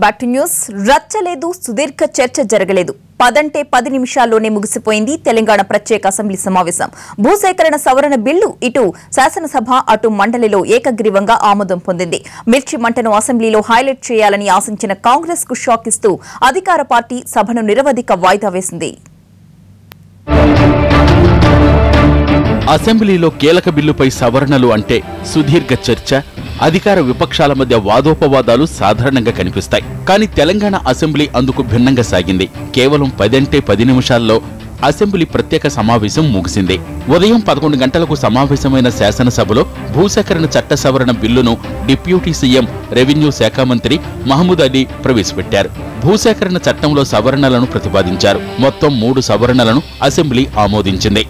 Back to news. రచ్చలేదు, సుదీర్ఘ చర్చ జరగలేదు. 10 నిమిషాల్లోనే ముగిసిపోయింది తెలంగాణ ప్రత్యేక అసెంబ్లీ సమావేశం. భూసేకరణ సవరణ బిల్లు ఇటు శాసనసభ అటు మండలిలో ఏకగ్రీవంగా ఆమోదం పొందింది. మిర్చి మంటను అసెంబ్లీలో హైలైట్ చేయాలని ఆశించిన కాంగ్రెస్ కు షాక్ ఇస్తూ అధికార పార్టీ సభను నిరవధిక వాయిదా వేసింది. అసెంబ్లీలో కీలక బిల్లుపై సవరణలు అంటే సుదీర్ఘ చర్చ, అధికార విపక్షాల మధ్య వాదోపవాదాలు సాధారణంగా కనిపిస్తాయి. కానీ తెలంగాణ అసెంబ్లీ అందుకు భిన్నంగా సాగింది. కేవలం 10 నిమిషాల్లో అసెంబ్లీ ప్రత్యేక సమావేశం ముగిసింది. ఉదయం 11 గంటలకు సమావేశమైన శాసనసభలో భూసేకరణ చట్ట సవరణ బిల్లును డిప్యూటీ సీఎం రెవెన్యూ శాఖ మంత్రి మహమూద్ అలీ ప్రవేశపెట్టారు. భూసేకరణ చట్టంలో సవరణలను ప్రతిపాదించారు. మొత్తం 3 సవరణలను అసెంబ్లీ ఆమోదించింది.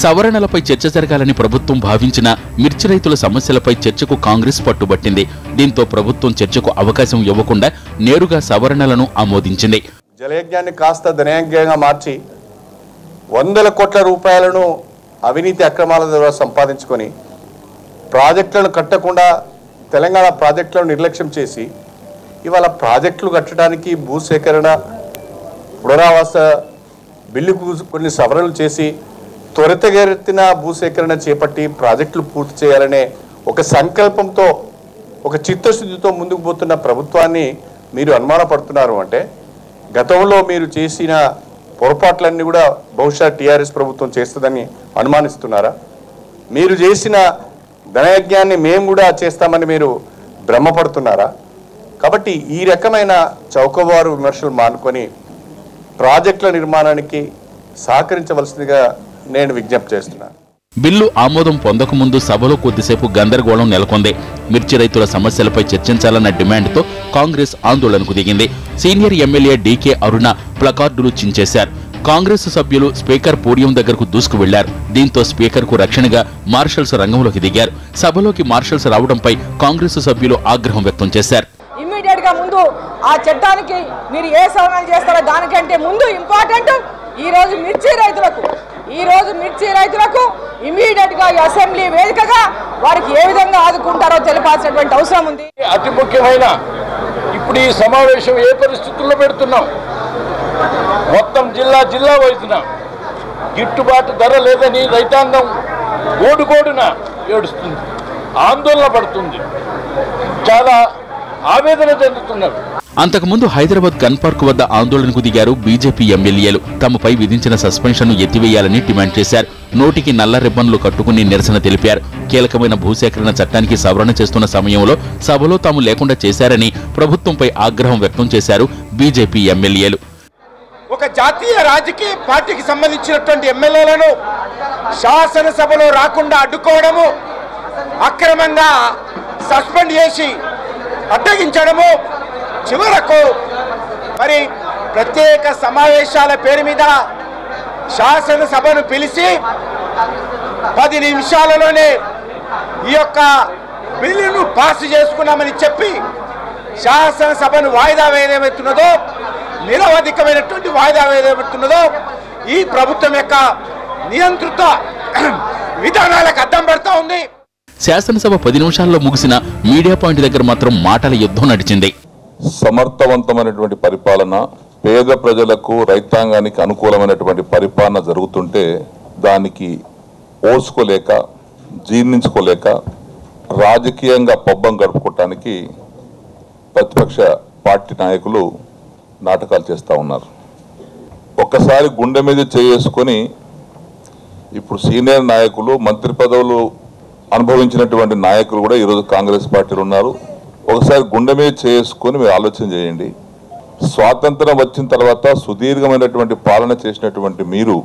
సవరణలపై చర్చ జరగాలని ప్రభుత్వం భావించిన మిర్చి రైతుల సమస్యలపై చర్చకు కాంగ్రెస్ పట్టుబట్టింది. దీంతో ప్రభుత్వం చర్చకు అవకాశం ఇవ్వకుండా నేరుగా సవరణలను ఆమోదించింది. జలయజ్ఞాన్ని కాస్త ధనయజ్ఞంగా మార్చి 100 కోట్ల రూపాయలను అవినీతి అక్రమాల ద్వారా సంపాదించుకొని ప్రాజెక్టులను కట్టకుండా తెలంగాణ ప్రాజెక్టులను నిర్లక్ష్యం చేసి ఇవాళ ప్రాజెక్టులు కట్టడానికి భూసేకరణ పునరావాస బిల్లుకు కొన్ని సవరణలు చేసి త్వరితగతిన భూసేకరణ చేపట్టి ప్రాజెక్టులు పూర్తి చేయాలనే ఒక సంకల్పంతో ఒక చిత్తశుద్ధితో ముందుకు పోతున్న ప్రభుత్వాన్ని మీరు అనుమానపడుతున్నారు అంటే గతంలో మీరు చేసిన పొరపాట్లన్నీ కూడా బహుశా టీఆర్ఎస్ ప్రభుత్వం చేస్తుందని అనుమానిస్తున్నారా? మీరు చేసిన ధనయజ్ఞాన్ని మేము కూడా చేస్తామని మీరు భ్రమపడుతున్నారా? కాబట్టి ఈ రకమైన చౌకబారు విమర్శలు మానుకొని ప్రాజెక్టుల నిర్మాణానికి సహకరించవలసిందిగా నేను విజ్ఞప్తి చేస్తున్నాను. బిల్లు ఆమోదం పొందకముందు సభలో కొద్దిసేపు గందరగోళం నెలకొంది. మిర్చి రైతుల సమస్యలపై చర్చించాలన్న డిమాండ్తో కాంగ్రెస్ ఆందోళనకు దిగింది. సీనియర్ ఎమ్మెల్యే డీకే అరుణ ప్లకార్డులు చించేశారు. కాంగ్రెస్ సభ్యులు స్పీకర్ పోడియం దగ్గరకు దూసుకు వెళ్లారు. దీంతో స్పీకర్ కు రక్షణగా మార్షల్స్ రంగంలోకి దిగారు. సభలోకి మార్షల్స్ రావడంపై కాంగ్రెస్ సభ్యులు ఆగ్రహం వ్యక్తం చేశారు. ఇమ్మీడియట్ గా ముందు ఆ చట్టానికి మీరు ఏ సవరణలు చేస్తారో దానికంటే ముందు ఇంపార్టెంట్ ఈ రోజు మిర్చి రైతులకు ఇమ్మీడియట్ గా ఈ అసెంబ్లీ వేదికగా వారికి ఏ విధంగా ఆదుకుంటారో తెలిపాల్సినటువంటి అవసరం ఉంది. అతి ముఖ్యమైన ఇప్పుడు ఈ సమావేశం ఏ పరిస్థితుల్లో పెడుతున్నాం, మొత్తం జిల్లా వైపున గిట్టుబాటు ధర లేదని రైతాంగం గోడున ఏడుస్తుంది, ఆందోళన పడుతుంది, చాలా ఆవేదన చెందుతున్నారు. అంతకుముందు హైదరాబాద్ గన్ పార్క్ వద్ద ఆందోళనకు దిగారు బీజేపీ ఎమ్మెల్యేలు. తమపై విధించిన సస్పెన్షన్ను ఎత్తివేయాలని డిమాండ్ చేశారు. నోటికి నల్ల రిబ్బన్లు కట్టుకుని నిరసన తెలిపారు. కీలకమైన భూసేకరణ చట్టానికి సవరణ చేస్తున్న సమయంలో సభలో తాము లేకుండా చేశారని ప్రభుత్వంపై ఆగ్రహం వ్యక్తం చేశారు బీజేపీ ఎమ్మెల్యేలు. ఒక జాతీయ రాజకీయ పార్టీకి సంబంధించినటువంటి ఎమ్మెల్యేలను శాసనసభలో రాకుండా అడ్డుకోవడము, అక్రమంగా సస్పెండ్ చేసి అడ్డగించడము, చివరకు మరి ప్రత్యేక సమావేశాల పేరు మీద శాసనసభను పిలిచి 10 నిమిషాలలోనే ఈ యొక్క బిల్లును పాస్ చేసుకున్నామని చెప్పి శాసనసభను వాయిదా వేయబడుతున్నదో, నిరవధికమైనటువంటి వాయిదా వేయబడుతున్నదో ఈ ప్రభుత్వం యొక్క నియంత్రిత విధానాలకు అద్దం పడుతూ ఉంది. శాసనసభ 10 నిమిషాల్లో ముగిసిన మీడియా పాయింట్ దగ్గర మాత్రం మాటల యుద్ధం నడిచింది. సమర్థవంతమైనటువంటి పరిపాలన, పేద ప్రజలకు రైతాంగానికి అనుకూలమైనటువంటి పరిపాలన జరుగుతుంటే దానికి ఓసుకోలేక జీర్ణించుకోలేక రాజకీయంగా పబ్బం గడుపుకోవటానికి ప్రతిపక్ష పార్టీ నాయకులు నాటకాలు చేస్తూ ఉన్నారు. ఒక్కసారి గుండె మీద చేసుకొని ఇప్పుడు సీనియర్ నాయకులు, మంత్రి పదవులు అనుభవించినటువంటి నాయకులు కూడా ఈరోజు కాంగ్రెస్ పార్టీలో ఉన్నారు. ఒకసారి గుండె మీద చేసుకొని మీరు ఆలోచన చేయండి. స్వాతంత్రం వచ్చిన తర్వాత సుదీర్ఘమైనటువంటి పాలన చేసినటువంటి మీరు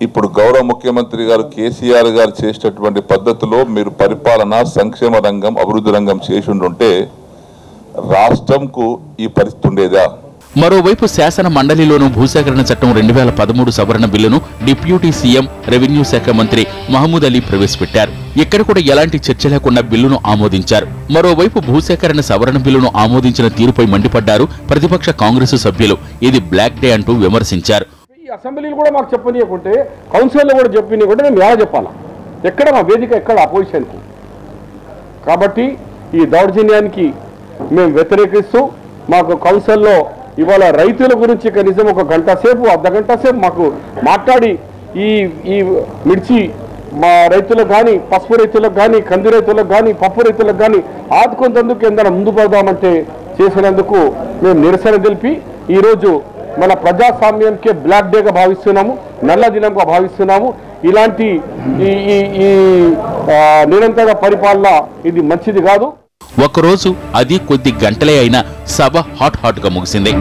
ఇప్పుడు గౌరవ ముఖ్యమంత్రి గారు కేసీఆర్ గారు చేసినటువంటి పద్ధతిలో మీరు పరిపాలన, సంక్షేమ రంగం, అభివృద్ధి రంగం చేసి ఉంటే రాష్ట్రంకు ఈ పరిస్థితి ఉండేదా? మరోవైపు శాసన మండలిలోనూ భూసేకరణ చట్టం 2013 సవరణ బిల్లును డిప్యూటీ సీఎం రెవెన్యూ శాఖ మంత్రి మహమూద్ అలీ ప్రవేశపెట్టారు. ఇక్కడ కూడా ఎలాంటి చర్చ లేకుండా బిల్లును ఆమోదించారు. మరోవైపు భూసేకరణ సవరణ బిల్లును ఆమోదించిన తీరుపై మండిపడ్డారు ప్రతిపక్ష కాంగ్రెస్ సభ్యులు. ఇది బ్లాక్ డే అంటూ విమర్శించారు. అసెంబ్లీలు కూడా మాకు చెప్పనీయకుంటే, కౌన్సిల్లో కూడా చెప్పనీయకుంటే మేము ఎలా చెప్పాలా? ఎక్కడ మా వేదిక, ఎక్కడ అపోజిషన్కు? కాబట్టి ఈ దౌర్జన్యానికి మేము వ్యతిరేకిస్తూ మాకు కౌన్సిల్లో ఇవాళ రైతుల గురించి కనీసం ఒక గంట సేపు అర్ధగంట సేపు మాకు మాట్లాడి ఈ మిర్చి మా రైతులకు కానీ పసుపు రైతులకు కానీ కంది రైతులకు కానీ పప్పు రైతులకు కానీ ఆదుకునేందుకు ఏదైనా ముందు పడదామంటే చేసినందుకు మేము నిరసన తెలిపి ఈరోజు మన ప్రజాస్వామ్యానికే బ్లాక్ డేగా భావిస్తున్నాము, నల్ల దినంగా భావిస్తున్నాము. ఇలాంటి ఈ నిరంతర పరిపాలన ఇది మంచిది కాదు. ఒకరోజు అది కొద్ది గంటలే అయినా సభ హాట్ గా ముగిసింది.